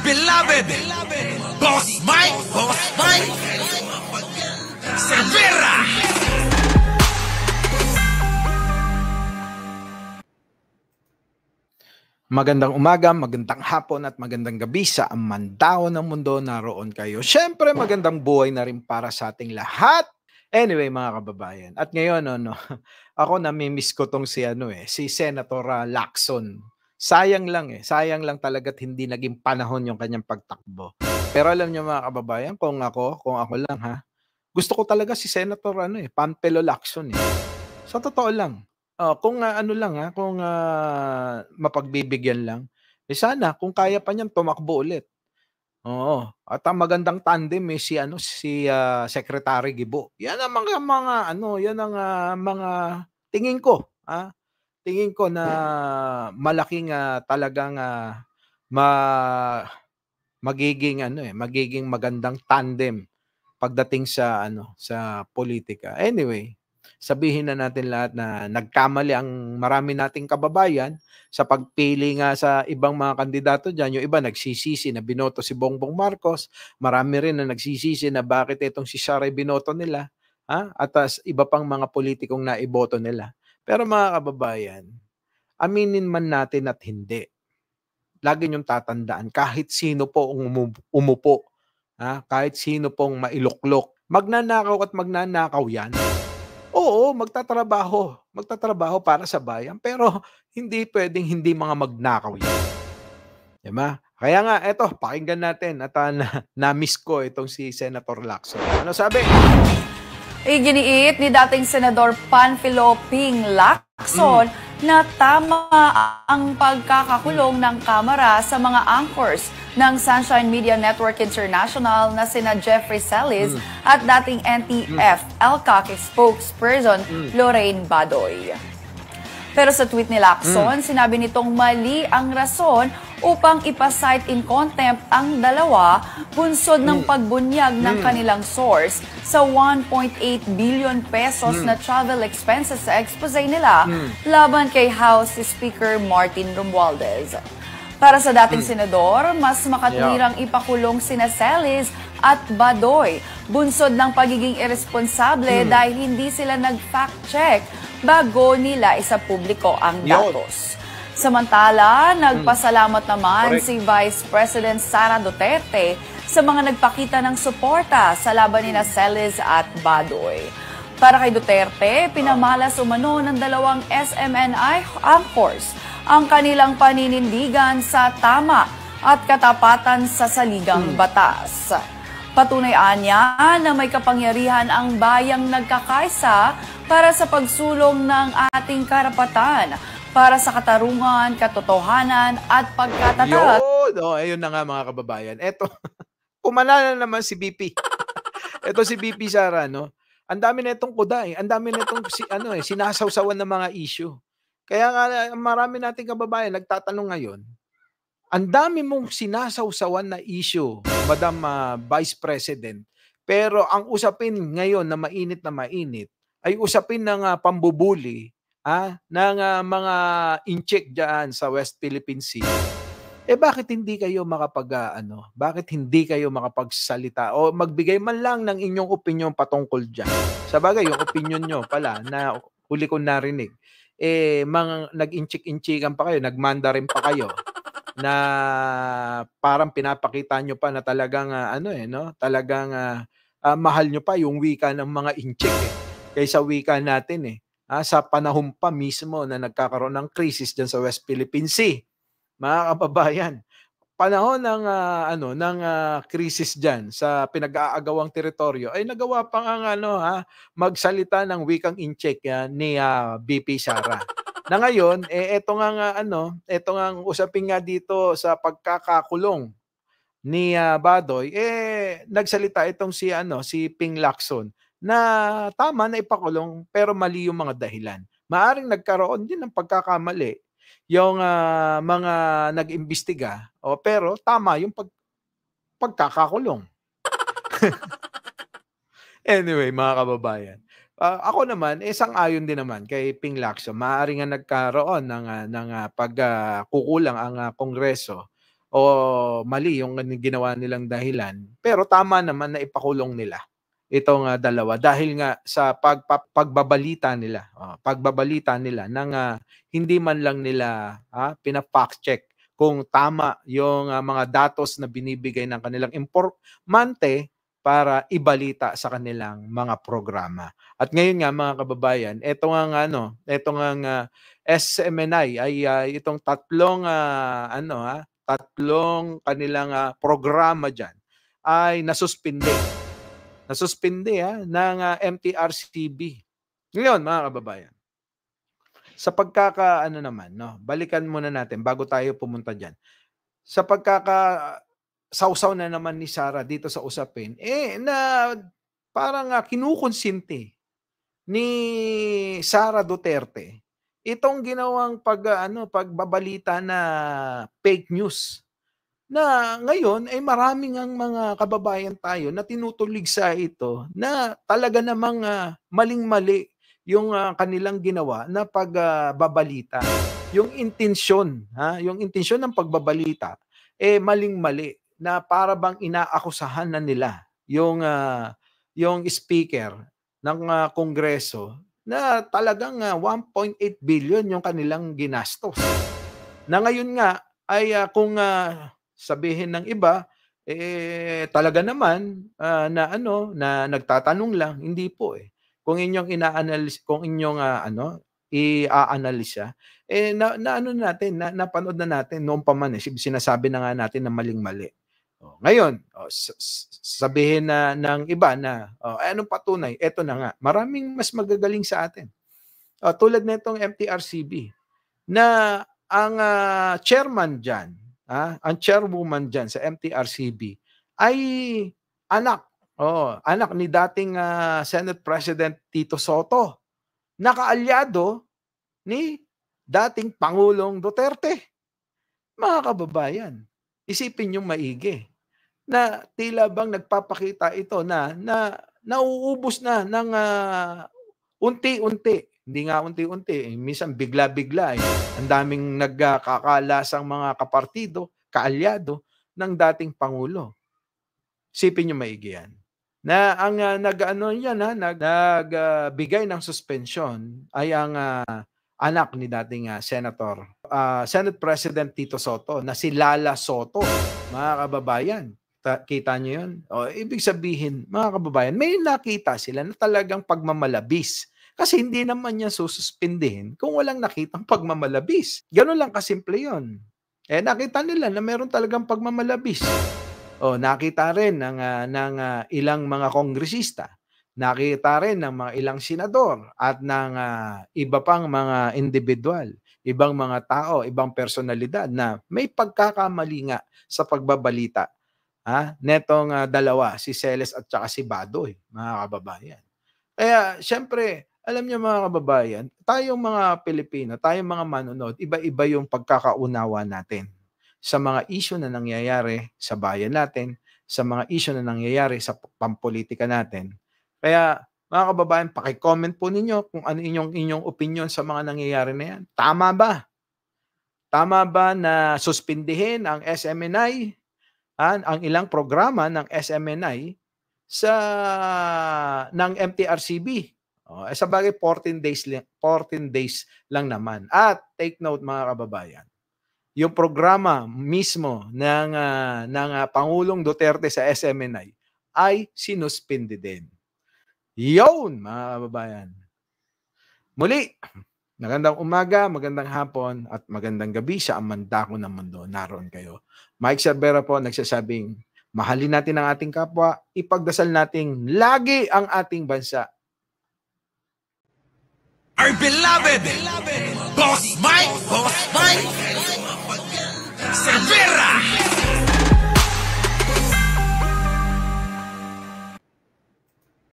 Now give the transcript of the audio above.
beloved Boss Mike Cervera. Magandang umaga, magandang hapon at magandang gabi sa amantao ng mundo naroon kayo. Siyempre magandang buhay na rin para sa ating lahat. Anyway mga kababayan, at ngayon ako namimiss ko tong si Senator Lacson. Sayang lang talaga at hindi naging panahon yung kanyang pagtakbo. Pero alam niyo mga kababayan, kung ako lang gusto ko talaga si Senator Pampelo Lacson . Sa totoo lang. Kung mapagbibigyan lang, sana kung kaya pa niyan tumakbo ulit. Oo, at ang magandang tandem si Secretary Gibo. Yan ang mga tingin ko, tingin ko na malaking talagang ma magiging magandang tandem pagdating sa politika. Anyway, sabihin na natin lahat na nagkamali ang marami nating kababayan sa pagpili nga sa ibang mga kandidato diyan. Yung iba nagsisisi na binoto si Bongbong Marcos, marami rin na nagsisisi na bakit itong si Sara binoto nila, at iba pang mga politikong naiboto nila. Pero mga kababayan, aminin man natin at hindi, lagi niyong tatandaan kahit sino po ang umupo, kahit sino pong mailuklok, magnanakaw at magnanakaw yan. Oo, magtatrabaho para sa bayan, pero hindi pwedeng hindi mga magnakaw yan. Diba? Kaya nga, eto, pakinggan natin at na-miss ko itong si Senator Lacson. Ano sabi? Iginiit ni dating Senador Panfilo Ping Lacson na tama ang pagkakakulong ng Kamara sa mga anchors ng Sunshine Media Network International na sina Jeffrey Celis at dating NTF-ELCAC spokesperson Lorraine Badoy. Pero sa tweet ni Lacson, sinabi nitong mali ang rason upang ipasight in contempt ang dalawa bunsod ng pagbunyag ng kanilang source sa 1.8 billion pesos na travel expenses sa expose nila laban kay House Speaker Martin Romualdez. Para sa dating senador, mas makatwirang ipakulong sina Celis at Badoy bunsod ng pagiging irresponsable dahil hindi sila nag-fact check bago nila isapubliko ang datos. Samantala, nagpasalamat naman si Vice President Sara Duterte sa mga nagpakita ng suporta sa laban nina Celis at Badoy. Para kay Duterte, pinamalas umano ng dalawang SMNI anchors ang kanilang paninindigan sa tama at katapatan sa saligang batas. Patunay niya na may kapangyarihan ang bayang nagkakaisa para sa pagsulong ng ating karapatan, para sa katarungan, katotohanan at pagkatatag. Ayun na nga mga kababayan. Eto, kumana na naman si BP. Eto si BP Sara, ang dami na itong kuda ang dami na itong sinasawsawan ng mga issue. Kaya nga marami nating kababayan nagtatanong ngayon, ang dami mong sinasawsawan na issue, Madam Vice President, pero ang usapin ngayon na mainit ay usapin ng pambubuli ng mga incheck diyan sa West Philippine Sea. Bakit hindi kayo bakit hindi kayo makapagsalita o magbigay man lang ng inyong opinyon patungkol diyan? Sabagay yung opinyon nyo pala na huli ko narinig, mga nag-inchik-inchikan pa kayo, nagmandarin pa kayo na parang pinapakita nyo pa na talagang talagang mahal nyo pa yung wika ng mga inchik kaysa wika natin sa panahon pa mismo na nagkakaroon ng krisis dyan sa West Philippine Sea. Mga kababayan, panahon ng krisis diyan sa pinag-aagawang teritoryo ay nagawa pa nga magsalita ng wikang incheck ni BP Sara. Na ngayon eto nga usapin nga dito sa pagkakakulong ni Badoy nagsalita itong si Ping Lacson na tama na ipakulong pero mali yung mga dahilan. Maaring nagkaroon din ng pagkakamali yung mga nag-imbestiga pero tama yung pagkakakulong. Anyway, mga kababayan, ako naman sang-ayon din naman kay Ping Lacson. Maaari nga nagkaroon ng pagkukulang ang Kongreso o mali yung ginawa nilang dahilan. Pero tama naman na ipakulong nila itong dalawa dahil nga sa pagbabalita nila. Pagbabalita nila nang hindi man lang nila pina-fact check kung tama yung mga datos na binibigay ng kanilang impormante para ibalita sa kanilang mga programa. At ngayon nga mga kababayan, etong SMNI ay itong tatlong kanilang programa diyan ay nasuspinde. Nasuspinde ng MTRCB. Ngayon mga kababayan, sa balikan muna natin bago tayo pumunta diyan. Sa sausaw na naman ni Sara dito sa usapin, na parang kinukonsinti ni Sara Duterte itong ginawang pagbabalita na fake news. Na ngayon ay maraming ang mga kababayan tayo na tinutulig sa ito na talaga namang maling-mali yung kanilang ginawa na pagbabalita. Yung intensyon ng pagbabalita maling-mali na para bang inaakusahan na nila yung speaker ng Kongreso na talagang 1.8 billion yung kanilang ginastos. Na ngayon nga ay kung sabihin ng iba talaga naman na nagtatanong lang, hindi po Kung inyong i-analyze napanood na natin noon pa man sinasabi na nga natin na maling-mali. Ngayon, sabihin na ng iba na anong patunay? Eto na nga, maraming mas magagaling sa atin. Tulad nitong MTRCB na ang chairman diyan, ang chairwoman diyan sa MTRCB ay anak ni dating Senate President Tito Soto, nakaalyado ni dating Pangulong Duterte. Mga kababayan, isipin niyo maigi na tila bang nagpapakita ito na nauubos na ng unti-unti. Hindi nga unti-unti, minsan bigla-bigla. Ang daming nagkakalasang mga kapartido, kaalyado ng dating Pangulo. Isipin niyo maigi yan. Na ang nagbigay ng suspension ay ang anak ni dating Senate President Tito Soto na si Lala Soto. Mga kababayan, kita niyo yun? Ibig sabihin, mga kababayan, may nakita sila na talagang pagmamalabis. Kasi hindi naman niya sususpindihin kung walang nakitang pagmamalabis. Ganun lang kasimple yun. Nakita nila na meron talagang pagmamalabis. Nakita rin ng ilang mga kongresista. Nakita rin ng mga ilang senador at ng iba pang mga individual, ibang mga tao, ibang personalidad na may pagkakamali nga sa pagbabalita. Netong dalawa, si Celes at saka si Badoy, mga kababayan. Kaya, syempre, alam niyo mga kababayan, tayong mga Pilipino, tayong mga manonood, iba-iba yung pagkakaunawa natin sa mga issue na nangyayari sa bayan natin, sa mga issue na nangyayari sa pampolitika natin. Kaya, mga kababayan, paki-comment po ninyo kung ano inyong opinion sa mga nangyayari na yan. Tama ba? Tama ba na suspindihin ang SMNI, ang ilang programa ng SMNI ng MTRCB? Sa bagay, 14 days lang naman. At take note mga kababayan, yung programa mismo ng Pangulong Duterte sa SMNI ay sinuspindi din. Yun, mga kababayan. Muli, magandang umaga, magandang hapon, at magandang gabi sa amandako ng mundo. Naroon kayo. Mike Cervera po nagsasabing, mahalin natin ang ating kapwa, ipagdasal nating lagi ang ating bansa. Our beloved Boss Mike,